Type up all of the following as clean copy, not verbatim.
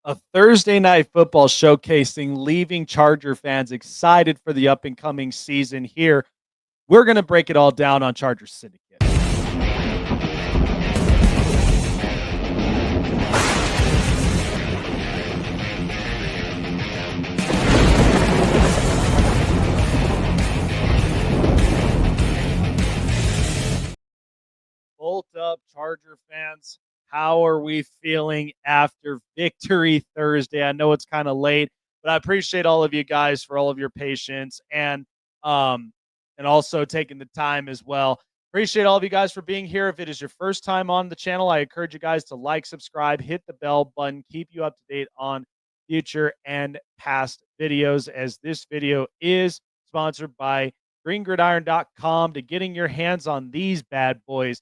A Thursday night football showcasing leaving Charger fans excited for the up and coming season here. We're going to break it all down on Charger Syndicate. Bolt up, Charger fans. How are we feeling after Victory Thursday? I know it's kind of late, but I appreciate all of you guys for all of your patience and also taking the time as well. Appreciate all of you guys for being here. If it is your first time on the channel, I encourage you guys to like, subscribe, hit the bell button, keep you up to date on future and past videos, as this video is sponsored by greengridiron.com. To getting your hands on these bad boys,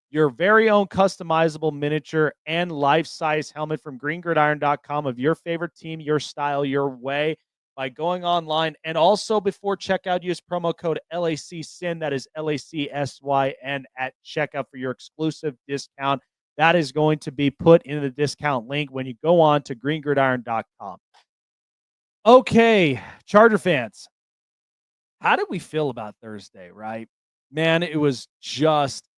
your very own customizable miniature and life-size helmet from greengridiron.com of your favorite team, your style, your way, by going online. And also before checkout, use promo code LACSYN, that is LACSYN, at checkout for your exclusive discount. That is going to be put in the discount link when you go on to greengridiron.com. Okay, Charger fans, how did we feel about Thursday, right? Man, it was just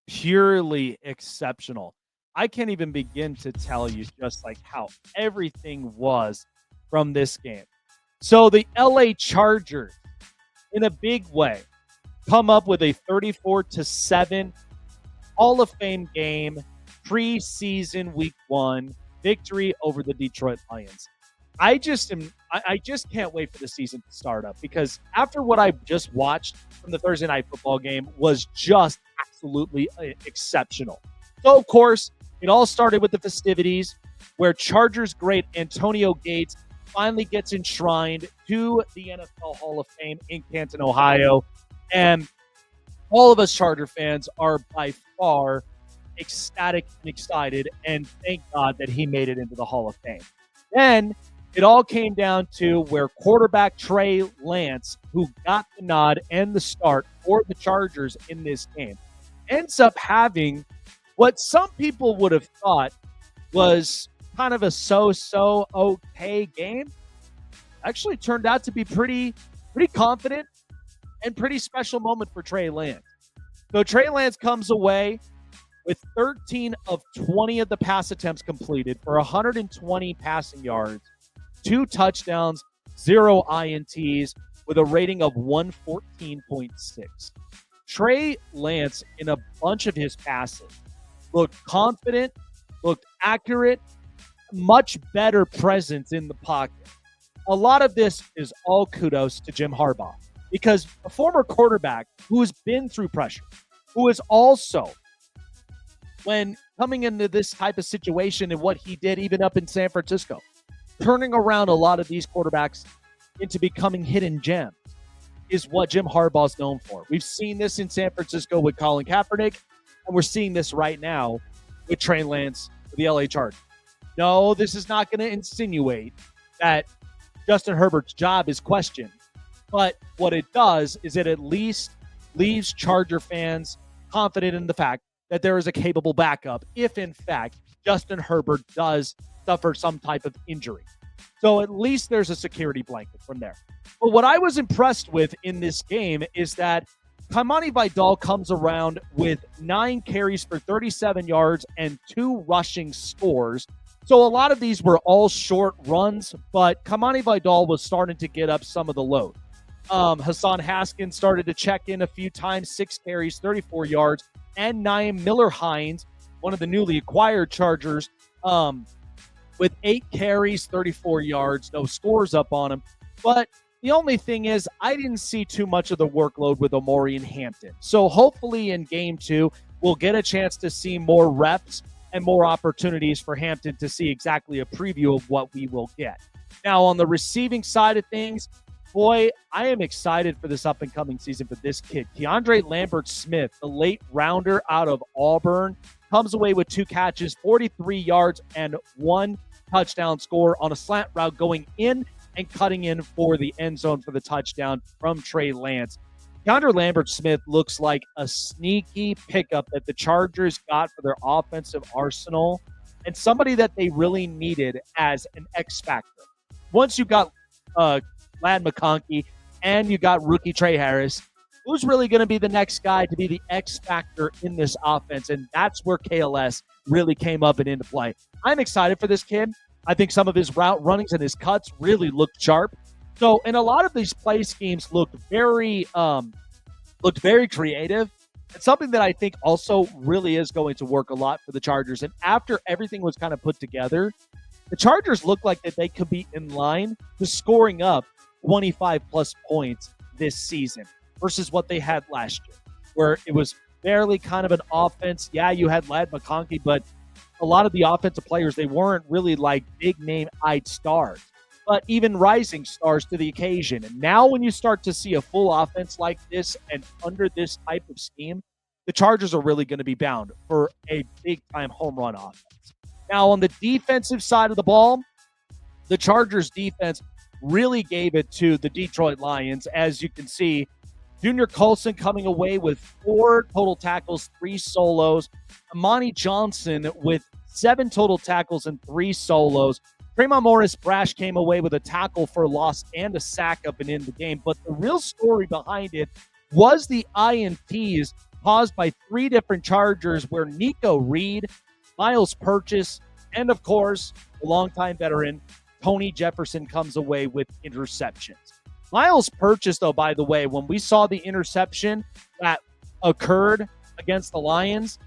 purely exceptional. I can't even begin to tell you just like how everything was from this game. So the LA Chargers, in a big way, come up with a 34-7 Hall of Fame game, preseason week 1 victory over the Detroit Lions. I just can't wait for the season to start up, because after what I just watched from the Thursday night football game was just absolutely exceptional. So, of course, it all started with the festivities where Chargers great Antonio Gates finally gets enshrined to the NFL Hall of Fame in Canton, Ohio. And all of us Charger fans are by far ecstatic and excited, and thank God that he made it into the Hall of Fame. Then it all came down to where quarterback Trey Lance, who got the nod and the start for the Chargers in this game, ends up having what some people would have thought was kind of a so-so okay game. Actually turned out to be pretty confident and pretty special moment for Trey Lance. So Trey Lance comes away with 13 of 20 of the pass attempts completed for 120 passing yards, 2 touchdowns, 0 INTs, with a rating of 114.6. Trey Lance, in a bunch of his passes, looked confident, looked accurate, much better presence in the pocket. A lot of this is all kudos to Jim Harbaugh, because a former quarterback who has been through pressure, who is also, when coming into this type of situation and what he did even up in San Francisco, turning around a lot of these quarterbacks into becoming hidden gems, is what Jim Harbaugh is known for. We've seen this in San Francisco with Colin Kaepernick, and we're seeing this right now with Trey Lance with the LA Chargers. No, this is not going to insinuate that Justin Herbert's job is questioned, but what it does is it at least leaves Charger fans confident in the fact that there is a capable backup if, in fact, Justin Herbert does suffer some type of injury. So at least there's a security blanket from there. But what I was impressed with in this game is that Kamani Vidal comes around with 9 carries for 37 yards and 2 rushing scores. So a lot of these were all short runs, but Kamani Vidal was starting to get up some of the load. Hassan Haskins started to check in a few times, 6 carries, 34 yards, and 9 Miller Hines, one of the newly acquired Chargers, with 8 carries, 34 yards, no scores up on him. But the only thing is, I didn't see too much of the workload with Omori and Hampton. So hopefully in game 2, we'll get a chance to see more reps and more opportunities for Hampton to see exactly a preview of what we will get. Now, on the receiving side of things, boy, I am excited for this up-and-coming season for this kid. Keandre Lambert-Smith, the late rounder out of Auburn, comes away with 2 catches, 43 yards, and 1 touchdown score on a slant route going in and cutting in for the end zone for the touchdown from Trey Lance. Keandre Lambert-Smith looks like a sneaky pickup that the Chargers got for their offensive arsenal and somebody that they really needed as an X factor. Once you got Lad McConkey and you got rookie Trey Harris, who's really going to be the next guy to be the X factor in this offense? And that's where KLS really came up and into play. I'm excited for this kid. I think some of his route runnings and his cuts really looked sharp. So, and a lot of these play schemes looked very creative. It's something that I think also really is going to work a lot for the Chargers. And after everything was kind of put together, the Chargers look like that they could be in line to scoring up 25 plus points this season versus what they had last year, where it was barely kind of an offense. Yeah, you had Lad McConkey, but a lot of the offensive players, they weren't really like big name-eyed stars, but even rising stars to the occasion. And now when you start to see a full offense like this and under this type of scheme, the Chargers are really going to be bound for a big-time home run offense. Now, on the defensive side of the ball, the Chargers defense really gave it to the Detroit Lions. As you can see, Junior Colson coming away with 4 total tackles, 3 solos. Amani Johnson with 7 total tackles and 3 solos. Tremont Morris-Brash came away with a tackle for loss and a sack up and in the game. But the real story behind it was the INTs caused by 3 different Chargers where Nico Reed, Miles Purchase, and of course, the longtime veteran, Tony Jefferson comes away with interceptions. Miles Purchase, though, by the way, when we saw the interception that occurred against the Lions,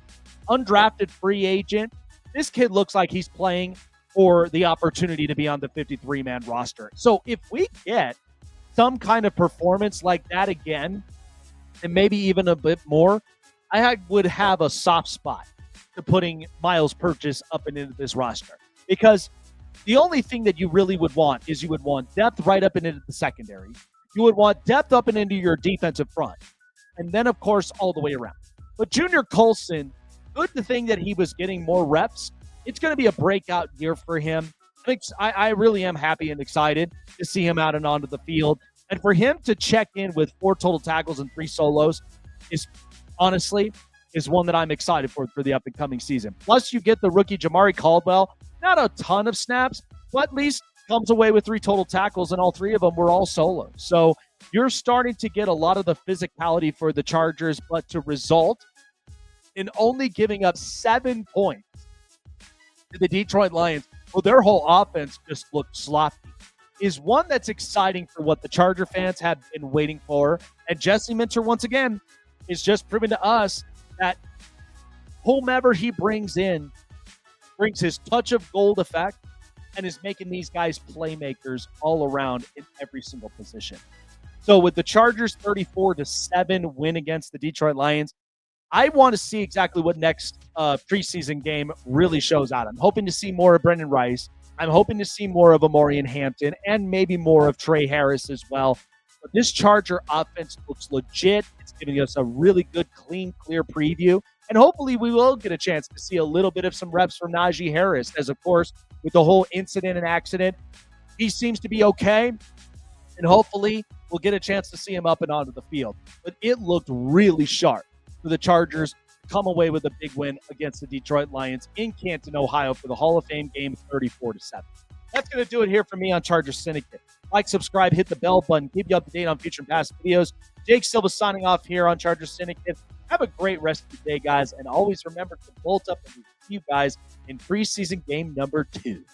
undrafted free agent, this kid looks like he's playing for the opportunity to be on the 53-man roster. So if we get some kind of performance like that again, and maybe even a bit more, I would have a soft spot to putting Miles Purchase up and into this roster. Because the only thing that you really would want is you would want depth right up and into the secondary. You would want depth up and into your defensive front. And then, of course, all the way around. But Junior Colson, good the thing that he was getting more reps. It's going to be a breakout year for him. I really am happy and excited to see him out and onto the field. And for him to check in with 4 total tackles and 3 solos is one that I'm excited for the up-and-coming season. Plus, you get the rookie Jamari Caldwell. Not a ton of snaps, but at least comes away with 3 total tackles, and all 3 of them were all solos. So you're starting to get a lot of the physicality for the Chargers, but to result in only giving up 7 points to the Detroit Lions, well, their whole offense just looked sloppy, is one that's exciting for what the Charger fans have been waiting for. And Jesse Minter, once again, is just proving to us that whomever he brings in brings his touch of gold effect and is making these guys playmakers all around in every single position. So with the Chargers 34-7 win against the Detroit Lions, I want to see exactly what next preseason game really shows out. I'm hoping to see more of Brendan Rice. I'm hoping to see more of Amorian Hampton and maybe more of Trey Harris as well. But this Charger offense looks legit. It's giving us a really good, clean, clear preview. And hopefully we will get a chance to see a little bit of some reps from Najee Harris, as, of course, with the whole incident and accident, he seems to be okay. And hopefully we'll get a chance to see him up and onto the field. But it looked really sharp for the Chargers to come away with a big win against the Detroit Lions in Canton, Ohio for the Hall of Fame game 34-7. That's going to do it here for me on Chargers Syndicate. Like, subscribe, hit the bell button, keep you up to date on future and past videos. Jake Silva signing off here on Chargers Syndicate. Have a great rest of the day, guys, and always remember to bolt up and see you guys in preseason game number 2.